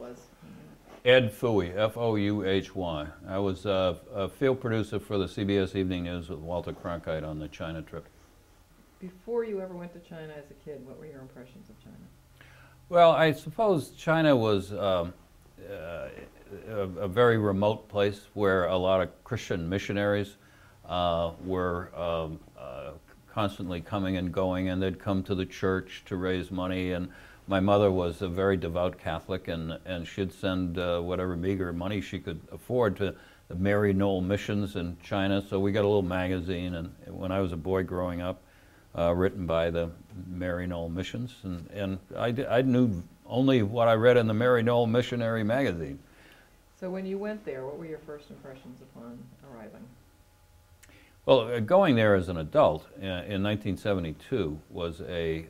was? Ed Fouhy, F-O-U-H-Y. I was a field producer for the CBS Evening News with Walter Cronkite on the China trip. Before you ever went to China as a kid, what were your impressions of China? Well, I suppose China was a very remote place where a lot of Christian missionaries were constantly coming and going, and they'd come to the church to raise money. And my mother was a very devout Catholic, and she'd send whatever meager money she could afford to the Mary Knoll missions in China. So we got a little magazine, and when I was a boy growing up, written by the Mary Knoll missions, and I knew only what I read in the Mary Knoll missionary magazine. So when you went there, what were your first impressions upon arriving? Well, going there as an adult in 1972 was a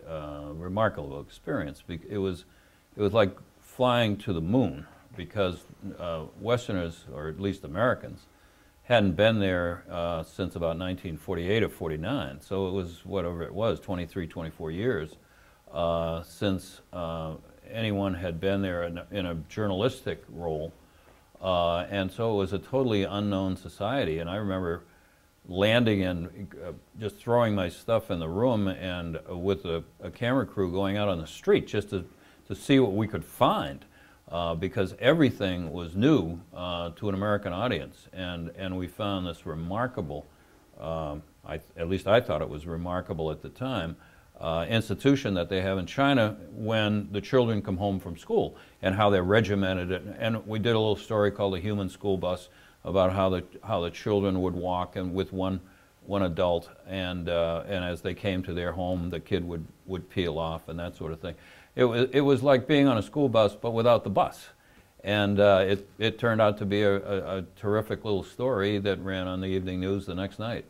remarkable experience. It was like flying to the moon, because Westerners, or at least Americans, hadn't been there since about 1948 or 49. So it was, whatever it was, 23, 24 years since anyone had been there in a journalistic role. And so it was a totally unknown society. And I remember landing and just throwing my stuff in the room, and with a camera crew going out on the street just to see what we could find, because everything was new to an American audience, and we found this remarkable, at least I thought it was remarkable at the time, institution that they have in China when the children come home from school, and how they're regimented. And we did a little story called The Human School Bus, about how the children would walk and with one adult, and as they came to their home, the kid would peel off and that sort of thing. It was like being on a school bus, but without the bus, and it turned out to be a terrific little story that ran on the evening news the next night.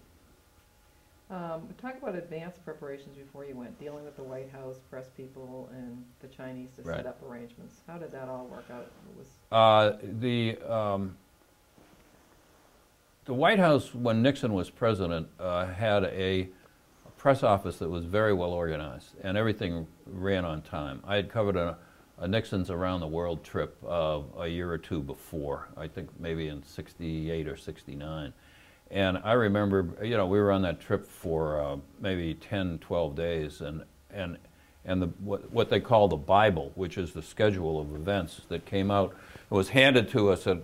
Talk about advanced preparations before you went, dealing with the White House, press people, and the Chinese to set up arrangements. How did that all work out? The White House, when Nixon was president, had a press office that was very well organized, and everything ran on time. I had covered a Nixon's Around the World trip a year or two before, I think maybe in '68 or '69. And I remember, we were on that trip for maybe 10, 12 days, and what they call the Bible, which is the schedule of events that came out, it was handed to us at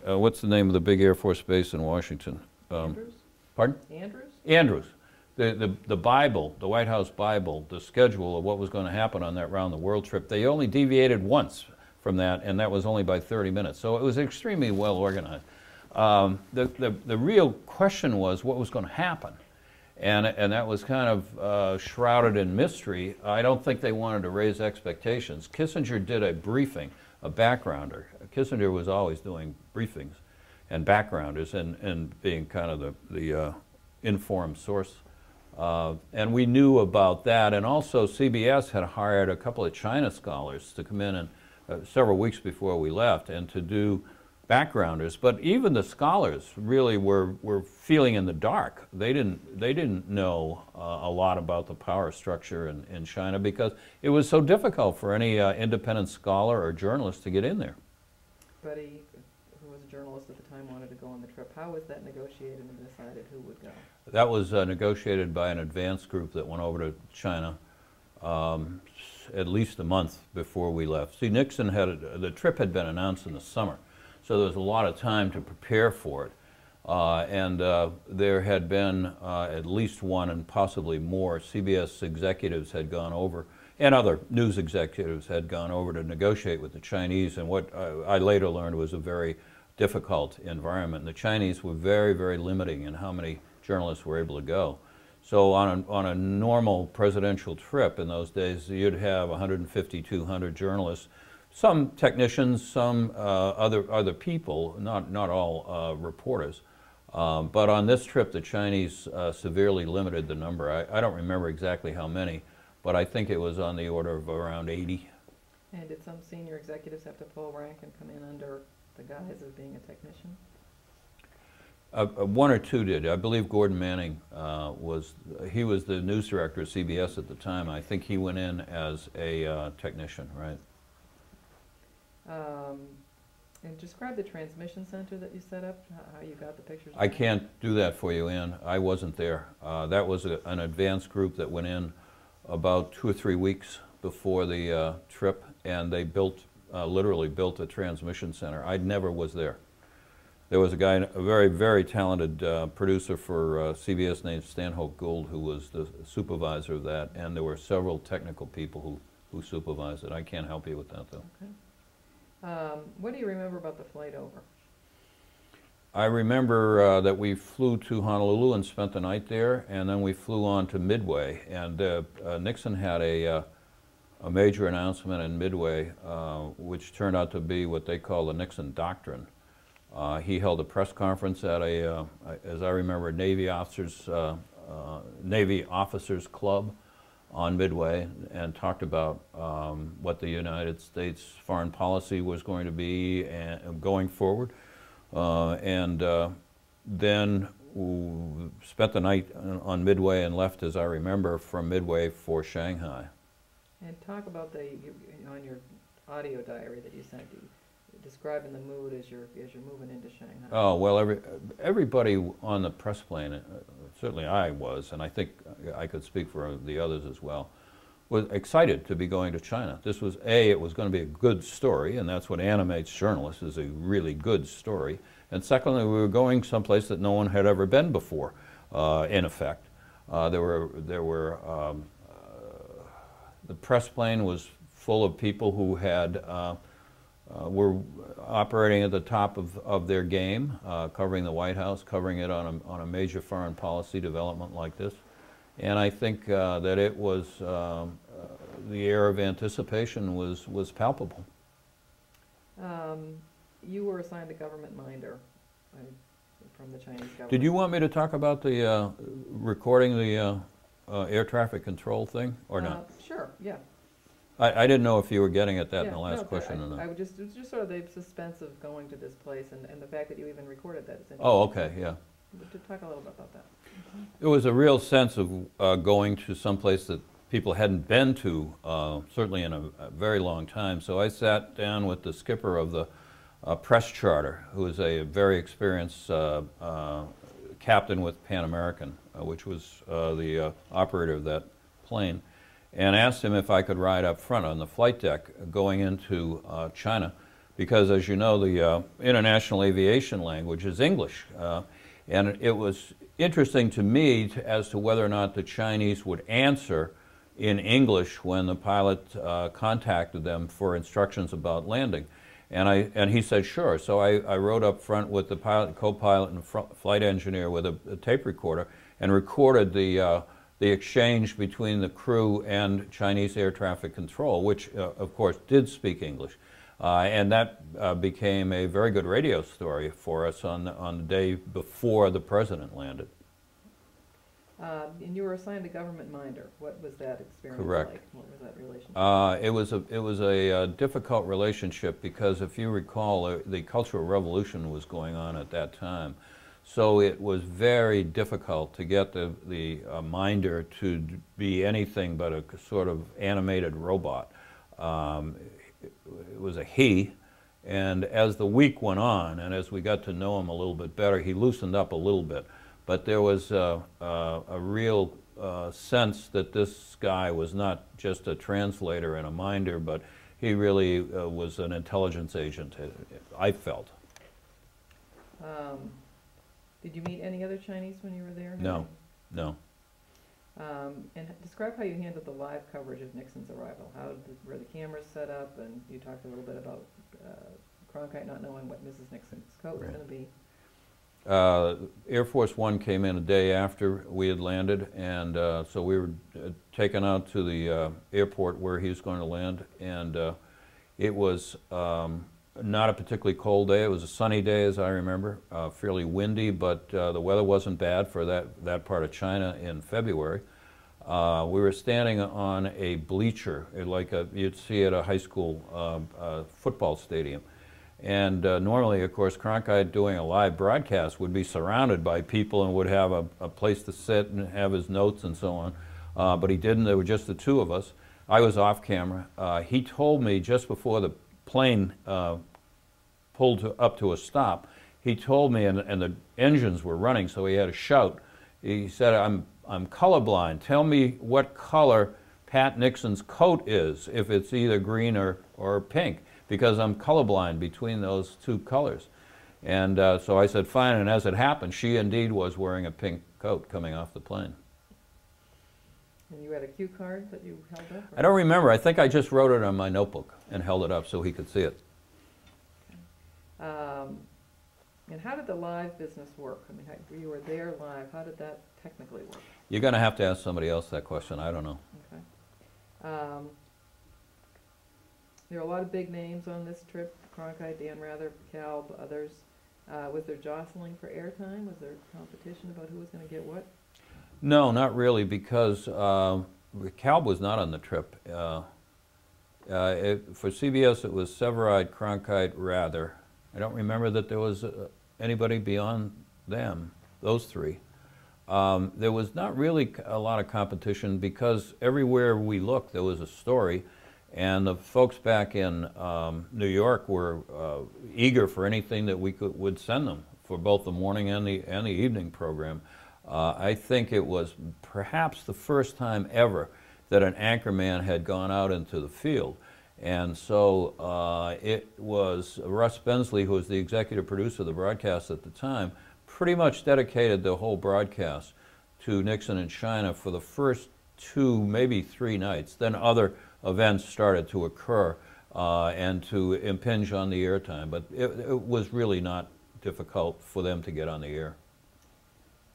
what's the name of the big Air Force base in Washington? Andrews? Pardon? Andrews? Andrews. The Bible, the White House Bible, the schedule of what was going to happen on that round the world trip, they only deviated once from that, and that was only by 30 minutes. So it was extremely well organized. The real question was what was going to happen. And that was kind of shrouded in mystery. I don't think they wanted to raise expectations. Kissinger did a briefing, a backgrounder. Kissinger was always doing briefings and backgrounders, and being kind of the informed source. And we knew about that. And also CBS had hired a couple of China scholars to come in and several weeks before we left, and to do backgrounders. But even the scholars really were feeling in the dark. They didn't know a lot about the power structure in China, because it was so difficult for any independent scholar or journalist to get in there. Buddy, who was a journalist at the time, wanted to go on the trip. How was that negotiated and decided who would go? That was negotiated by an advance group that went over to China at least a month before we left. See, the trip had been announced in the summer, so there was a lot of time to prepare for it. And there had been at least one, and possibly more, CBS executives had gone over, and other news executives had gone over to negotiate with the Chinese, and what I later learned was a very difficult environment. The Chinese were very, very limiting in how many journalists were able to go. So on a normal presidential trip in those days, you'd have 150, 200 journalists, some technicians, some other people, not all reporters. But on this trip, the Chinese severely limited the number. I don't remember exactly how many, but I think it was on the order of around 80. And did some senior executives have to pull rank and come in under the guise of being a technician? One or two did. I believe Gordon Manning he was the news director of CBS at the time. I think he went in as a technician, right? And describe the transmission center that you set up, how you got the pictures. I can't do that for you, Ann. I wasn't there. That was an advanced group that went in about 2 or 3 weeks before the trip, and they literally built a transmission center. I never was there. There was a guy, a very, very talented producer for CBS named Stanhope Gould, who was the supervisor of that, and there were several technical people who supervised it. I can't help you with that, though. Okay. What do you remember about the flight over? I remember that we flew to Honolulu and spent the night there, and then we flew on to Midway. And Nixon had a major announcement in Midway, which turned out to be what they call the Nixon Doctrine. He held a press conference at as I remember, Navy Officers Club on Midway, and talked about what the United States foreign policy was going to be going forward. Then spent the night on Midway and left, as I remember, from Midway for Shanghai. And talk about on your audio diary that you sent, describing the mood as you're moving into Shanghai. Oh, well, everybody on the press plane, certainly I was, and I think I could speak for the others as well, was excited to be going to China. This was, it was going to be a good story, and that's what animates journalists, is a really good story. And secondly, we were going someplace that no one had ever been before, in effect. The press plane was full of people who were operating at the top of their game, covering the White House, covering it on a major foreign policy development like this. And I think that it was, the air of anticipation was palpable. You were assigned a government minder from the Chinese government. Did you want me to talk about the recording the air traffic control thing, or not? Sure, yeah. I didn't know if you were getting at that in the Yeah, last no, question or it not. was just sort of the suspense of going to this place and the fact that you even recorded that. Is interesting. Oh, okay, yeah. To talk a little bit about that. There was a real sense of going to some place that people hadn't been to, certainly in a very long time. So I sat down with the skipper of the press charter, who is a very experienced captain with Pan American, which was the operator of that plane, and asked him if I could ride up front on the flight deck going into China, because as you know, the international aviation language is English. And it was interesting to me as to whether or not the Chinese would answer in English when the pilot contacted them for instructions about landing. And he said, sure. So I rode up front with the pilot, co-pilot, and flight engineer with a tape recorder and recorded the exchange between the crew and Chinese air traffic control, which of course did speak English. And that became a very good radio story for us on the day before the president landed. And you were assigned a government minder. What was that experience Correct. like? What was that relationship? It was a difficult relationship because, if you recall, the Cultural Revolution was going on at that time. So it was very difficult to get the minder to be anything but a sort of animated robot. It was a he, and as the week went on and as we got to know him a little bit better, he loosened up a little bit. But there was a real sense that this guy was not just a translator and a minder, but he really was an intelligence agent, I felt. Did you meet any other Chinese when you were there? No, no. And describe how you handled the live coverage of Nixon's arrival. Were the cameras set up? And you talked a little bit about Cronkite not knowing what Mrs. Nixon's coat was going to be. Air Force One came in a day after we had landed, and so we were taken out to the airport where he was going to land, and it was not a particularly cold day. It was a sunny day, as I remember, fairly windy, but the weather wasn't bad for that part of China in February. We were standing on a bleacher, like you'd see at a high school football stadium. And normally, of course, Cronkite doing a live broadcast would be surrounded by people and would have a place to sit and have his notes and so on. But he didn't. There were just the two of us. I was off camera. He told me just before the plane pulled up to a stop, he told me, and the engines were running, so he had to shout. He said, I'm colorblind. Tell me what color Pat Nixon's coat is, if it's either green or pink, because I'm colorblind between those two colors. And so I said, fine, and as it happened, she indeed was wearing a pink coat coming off the plane. And you had a cue card that you held up? I don't remember. I think I just wrote it on my notebook and held it up so he could see it. Okay. And how did the live business work? I mean, you were there live. How did that technically work? You're going to have to ask somebody else that question. I don't know. Okay. There are a lot of big names on this trip: Cronkite, Dan Rather, Kalb, others. Was there jostling for airtime? Was there competition about who was going to get what? No, not really, because Kalb was not on the trip. For CBS, it was Severide, Cronkite, Rather. I don't remember that there was anybody beyond them, those three. There was not really a lot of competition because everywhere we looked there was a story, and the folks back in New York were eager for anything that we would send them for both the morning and the evening program. I think it was perhaps the first time ever that an anchorman had gone out into the field. And so it was Russ Bensley, who was the executive producer of the broadcast at the time, pretty much dedicated the whole broadcast to Nixon in China for the first 2, maybe 3 nights. Then other events started to occur and to impinge on the airtime. But it was really not difficult for them to get on the air.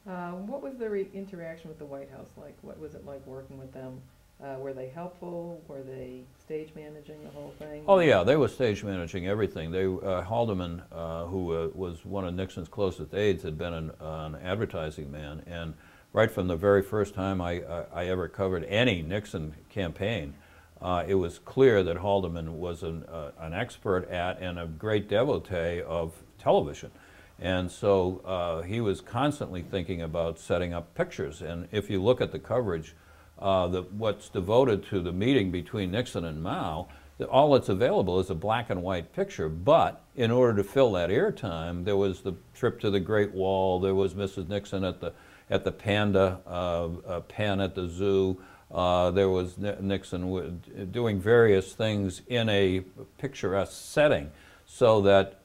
What was their interaction with the White House like? What was it like working with them? Were they helpful? Were they stage managing the whole thing? Oh yeah, they were stage managing everything. They Haldeman, who was one of Nixon's closest aides, had been an advertising man, and right from the very first time I ever covered any Nixon campaign, it was clear that Haldeman was an expert at and a great devotee of television. And so he was constantly thinking about setting up pictures. And if you look at the coverage, what's devoted to the meeting between Nixon and Mao, all that's available is a black and white picture. But in order to fill that airtime, there was the trip to the Great Wall, there was Mrs. Nixon at the panda pen at the zoo, there was Nixon doing various things in a picturesque setting, so that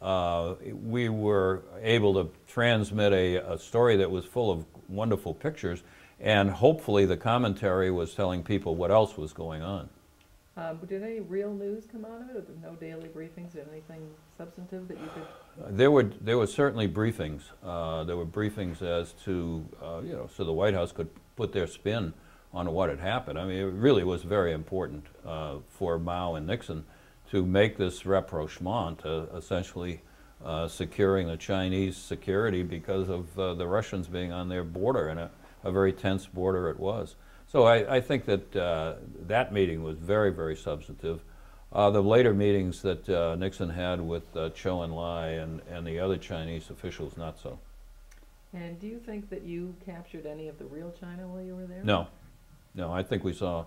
we were able to transmit a story that was full of wonderful pictures, and hopefully the commentary was telling people what else was going on. Did any real news come out of it? Or there were no daily briefings or anything substantive that you could? There were certainly briefings. There were briefings as to, so the White House could put their spin on what had happened. I mean, it really was very important for Mao and Nixon to make this rapprochement, essentially securing the Chinese security because of the Russians being on their border, and a very tense border it was. So I think that that meeting was very, very substantive. The later meetings that Nixon had with Zhou Enlai and the other Chinese officials, not so. And do you think that you captured any of the real China while you were there? No. No, I think we saw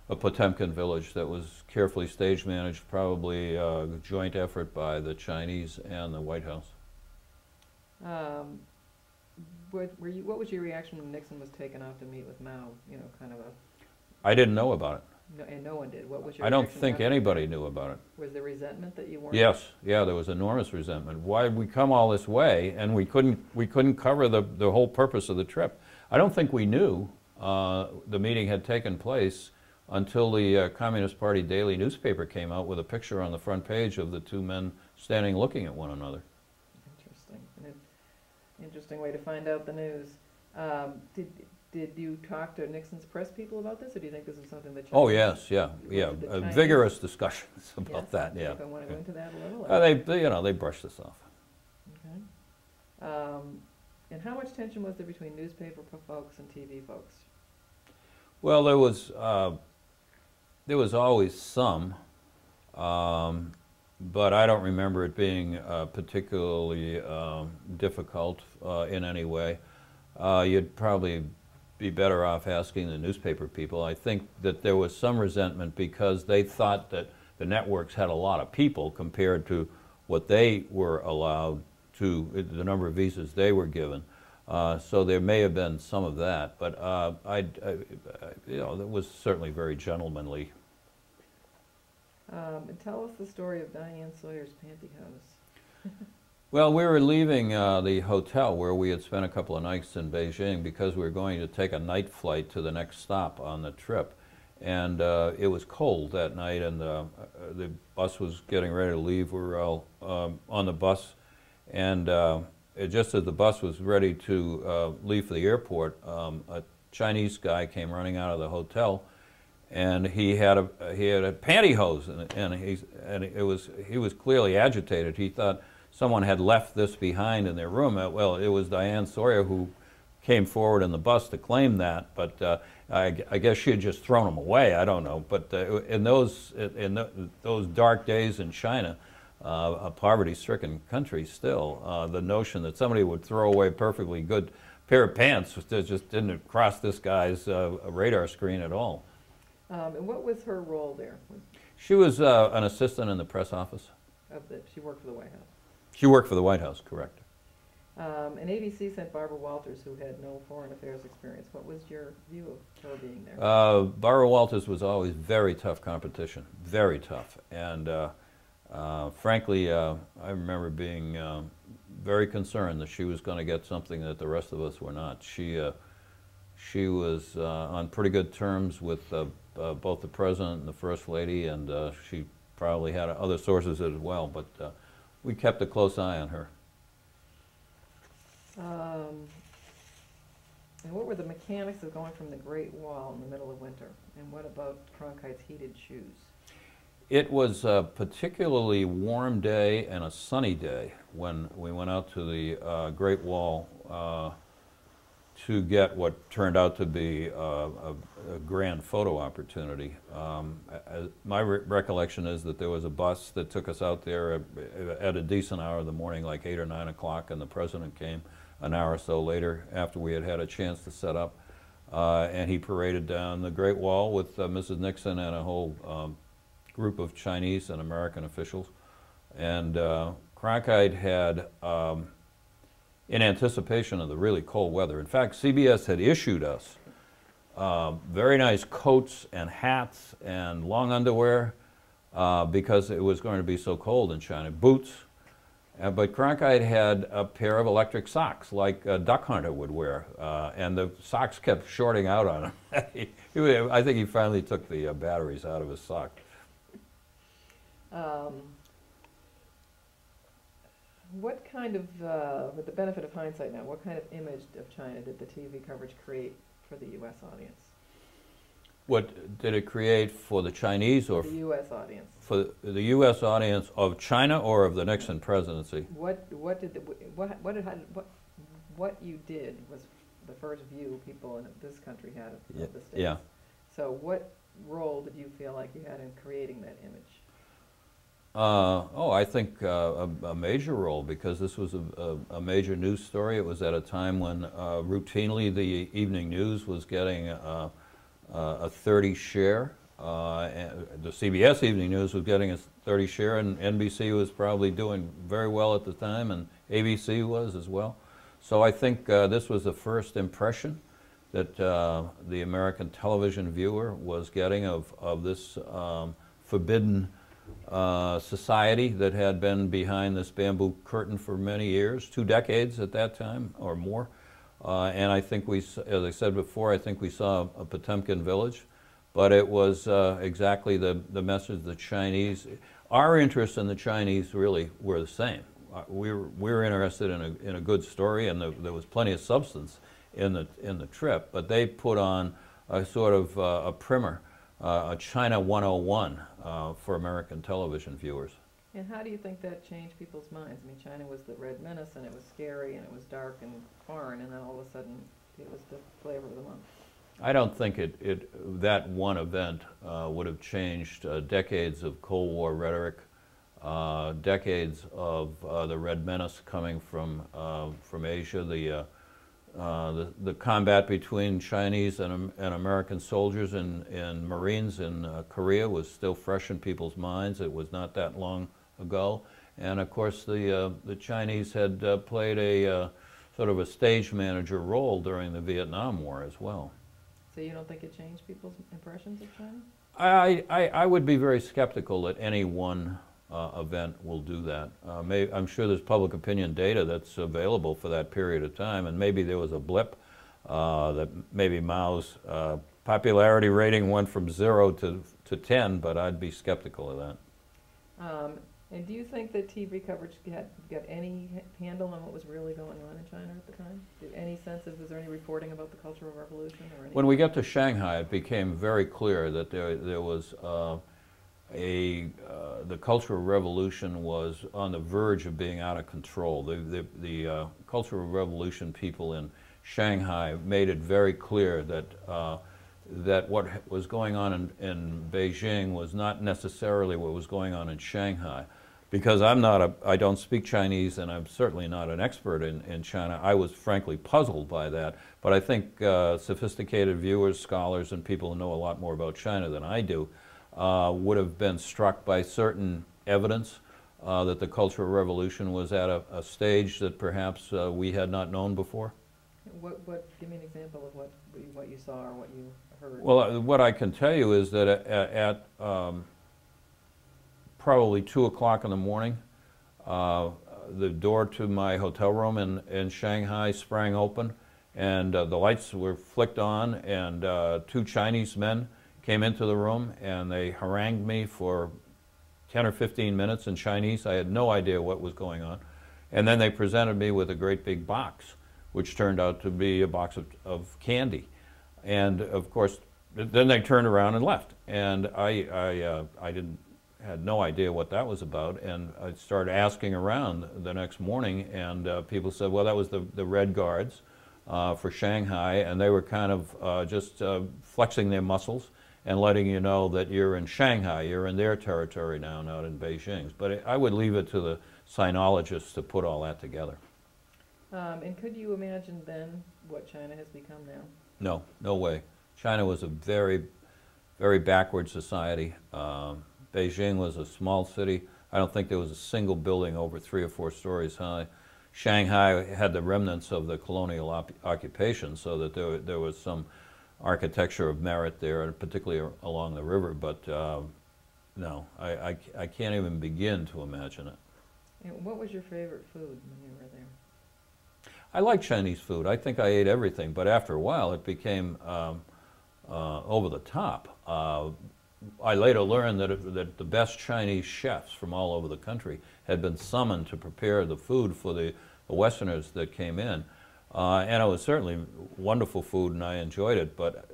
a Potemkin village that was carefully stage managed, probably a joint effort by the Chinese and the White House. What was your reaction when Nixon was taken off to meet with Mao? You know, kind of a... I didn't know about it. No, and no one did. What was your I don't reaction think after? anybody knew about it. Was there resentment that you weren't? Yes, yeah, there was enormous resentment. Why did we come all this way and we couldn't cover the whole purpose of the trip? I don't think we knew the meeting had taken place until the Communist Party daily newspaper came out with a picture on the front page of the two men standing looking at one another. Interesting. Interesting way to find out the news. Did you talk to Nixon's press people about this, or do you think this is something that? Oh yes, yeah. Vigorous discussions about yes? that. Yeah. I want to go into that a little. They brushed this off. Okay. And how much tension was there between newspaper folks and TV folks? Well, there was always some. but I don't remember it being particularly difficult in any way. You'd probably be better off asking the newspaper people. I think that there was some resentment because they thought that the networks had a lot of people compared to what they were allowed to, the number of visas they were given. So there may have been some of that, but you know, that was certainly very gentlemanly. And tell us the story of Diane Sawyer's pantyhose. Well, we were leaving the hotel where we had spent a couple of nights in Beijing because we were going to take a night flight to the next stop on the trip. And it was cold that night, and the bus was getting ready to leave. We were all on the bus, and just as the bus was ready to leave for the airport, a Chinese guy came running out of the hotel, and he had a pantyhose, and he was clearly agitated. He thought someone had left this behind in their room. Well, it was Diane Sawyer who came forward in the bus to claim that, but I guess she had just thrown them away. I don't know. But in those dark days in China, a poverty-stricken country still, the notion that somebody would throw away a perfectly good pair of pants just didn't cross this guy's radar screen at all. And what was her role there? She was an assistant in the press office. She worked for the White House. She worked for the White House, correct. And ABC sent Barbara Walters, who had no foreign affairs experience. What was your view of her being there? Barbara Walters was always very tough competition, very tough. And frankly, I remember being very concerned that she was going to get something that the rest of us were not. She was on pretty good terms with both the President and the First Lady, and she probably had other sources as well, but we kept a close eye on her. And what were the mechanics of going from the Great Wall in the middle of winter? And what about Cronkite's heated shoes? It was a particularly warm day and a sunny day when we went out to the Great Wall to get what turned out to be a grand photo opportunity. My recollection is that there was a bus that took us out there at a decent hour of the morning, like 8 or 9 o'clock, and the President came an hour or so later after we had had a chance to set up, and he paraded down the Great Wall with Mrs. Nixon and a whole group of Chinese and American officials. And Cronkite had, in anticipation of the really cold weather, in fact, CBS had issued us very nice coats and hats and long underwear because it was going to be so cold in China, boots. But Cronkite had a pair of electric socks like a duck hunter would wear, and the socks kept shorting out on him. I think he finally took the batteries out of his sock. What kind of, with the benefit of hindsight now, what kind of image of China did the TV coverage create for the U.S. audience? What did it create for the Chinese or the U.S. audience? For the U.S. audience of China or of the Nixon presidency? What you did was the first view people in this country had of the States. Yeah. So what role did you feel like you had in creating that image? I think a major role, because this was a major news story. It was at a time when routinely the evening news was getting a 30 share. The CBS Evening News was getting a 30 share, and NBC was probably doing very well at the time, and ABC was as well. So I think this was the first impression that the American television viewer was getting of this forbidden society that had been behind this bamboo curtain for many years, 2 decades at that time or more. And I think we, as I said before, I think we saw a Potemkin village, but it was exactly the message the Chinese, our interests in the Chinese really were the same. We were interested in a good story, and there was plenty of substance in the trip, but they put on a sort of a primer, a China 101 for American television viewers. And how do you think that changed people's minds? I mean, China was the Red Menace, and it was scary, and it was dark and foreign, and then all of a sudden it was the flavor of the month. I don't think that one event would have changed decades of Cold War rhetoric. decades of the Red Menace coming from Asia, the combat between Chinese and American soldiers and Marines in Korea was still fresh in people's minds. It was not that long ago. And of course, the Chinese had played a sort of a stage manager role during the Vietnam War as well. So you don't think it changed people's impressions of China? I would be very skeptical that any one event will do that. I'm sure there's public opinion data that's available for that period of time, and maybe there was a blip that maybe Mao's popularity rating went from 0 to 10, but I'd be skeptical of that. And do you think that TV coverage got any handle on what was really going on in China at the time? Any sense of, was there any reporting about the Cultural Revolution or anything? When we got to Shanghai, it became very clear that there was the Cultural Revolution was on the verge of being out of control. The Cultural Revolution people in Shanghai made it very clear that what was going on in Beijing was not necessarily what was going on in Shanghai. Because I don't speak Chinese, and I'm certainly not an expert in China, I was frankly puzzled by that. But I think sophisticated viewers, scholars, and people who know a lot more about China than I do would have been struck by certain evidence that the Cultural Revolution was at a stage that perhaps we had not known before. Give me an example of what you saw or what you heard. Well, what I can tell you is that at probably 2 o'clock in the morning, the door to my hotel room in Shanghai sprang open, and the lights were flicked on, and 2 Chinese men came into the room, and they harangued me for 10 or 15 minutes in Chinese. I had no idea what was going on. And then they presented me with a great big box, which turned out to be a box of candy. And of course, then they turned around and left. And I had no idea what that was about. And I started asking around the next morning, and people said, well, that was the Red Guards for Shanghai, and they were kind of just flexing their muscles and letting you know that you're in Shanghai, you're in their territory now, not in Beijing. But I would leave it to the sinologists to put all that together. And could you imagine then what China has become now? No, no way. China was a very, very backward society. Beijing was a small city. I don't think there was a single building over 3 or 4 stories high. Shanghai had the remnants of the colonial occupation, so that there was some architecture of merit there, and particularly along the river, but no, I can't even begin to imagine it. And what was your favorite food when you were there? I like Chinese food. I think I ate everything, but after a while it became over the top. I later learned that the best Chinese chefs from all over the country had been summoned to prepare the food for the Westerners that came in. And it was certainly wonderful food, and I enjoyed it. But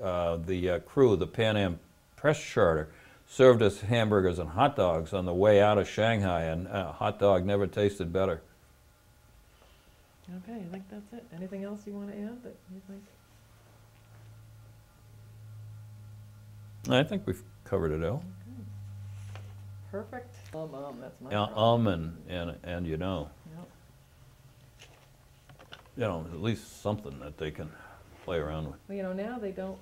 the crew, the Pan Am Press Charter, served us hamburgers and hot dogs on the way out of Shanghai, and a hot dog never tasted better. Okay, I think that's it. Anything else you want to add that you think? I think we've covered it all. Okay. Perfect. That's my problem. And you know. Yep. You know, at least something that they can play around with. Well, you know, now you don't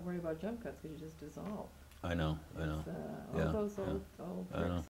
worry about jump cuts because you just dissolve. I know. All those old tricks.